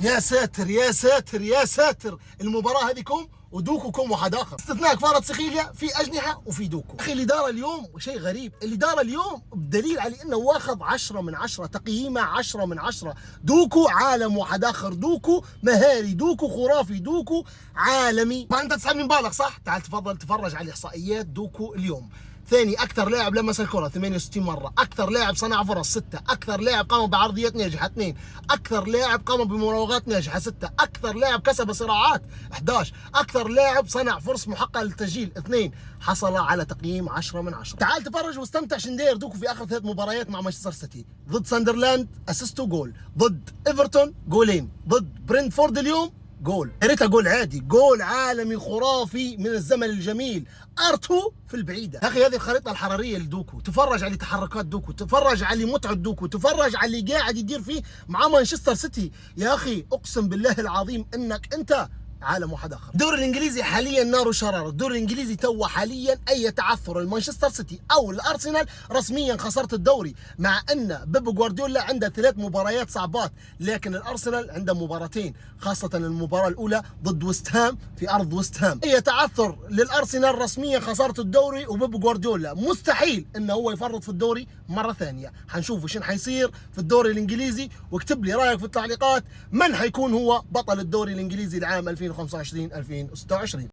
يا ساتر يا ساتر يا ساتر، المباراة هذه كوم ودوكو كوم واحد اخر، استثناء كفارة سخيليا في اجنحة وفي دوكو. اخي اللي دار اليوم شيء غريب، اللي دار اليوم بدليل على انه واخذ 10 من 10، تقييمه 10 من 10. دوكو عالم واحد اخر، دوكو مهاري، دوكو خرافي، دوكو عالمي. ما انت تسحب من بالك صح؟ تعال تفضل تفرج على احصائيات دوكو اليوم. ثاني اكثر لاعب لمس الكره 68 مره، اكثر لاعب صنع فرص 6، اكثر لاعب قام بعرضيات ناجحه 2، اكثر لاعب قام بمراوغات ناجحه 6، اكثر لاعب كسب صراعات 11، اكثر لاعب صنع فرص محققه للتسجيل 2، حصل على تقييم 10 من 10. تعال تفرج واستمتع شندير دوكو في اخر 3 مباريات مع مانشستر سيتي. ضد ساندرلاند اسيست وجول، ضد ايفرتون جولين، ضد برينتفورد اليوم جول، يا ريتها جول عادي، جول عالمي خرافي من الزمن الجميل، ارتو في البعيده. يا اخي هذه الخريطه الحراريه لدوكو، تفرج على تحركات دوكو، تفرج على متعه دوكو، تفرج على اللي قاعد يدير فيه مع مانشستر سيتي. يا اخي اقسم بالله العظيم انك انت عالم واحد اخر. الدوري الانجليزي حاليا نار وشراره، الدوري الانجليزي تو حاليا اي تعثر المانشستر سيتي او الارسنال رسميا خسرت الدوري، مع ان بيب جوارديولا عنده 3 مباريات صعبات، لكن الارسنال عنده مباراتين، خاصه المباراه الاولى ضد ويست هام في ارض ويست هام. اي تعثر للارسنال رسميا خسرت الدوري، وبيب جوارديولا مستحيل انه هو يفرط في الدوري مره ثانيه. حنشوف شنو حيصير في الدوري الانجليزي، واكتب لي رايك في التعليقات من حيكون هو بطل الدوري الانجليزي العام 2025 2026.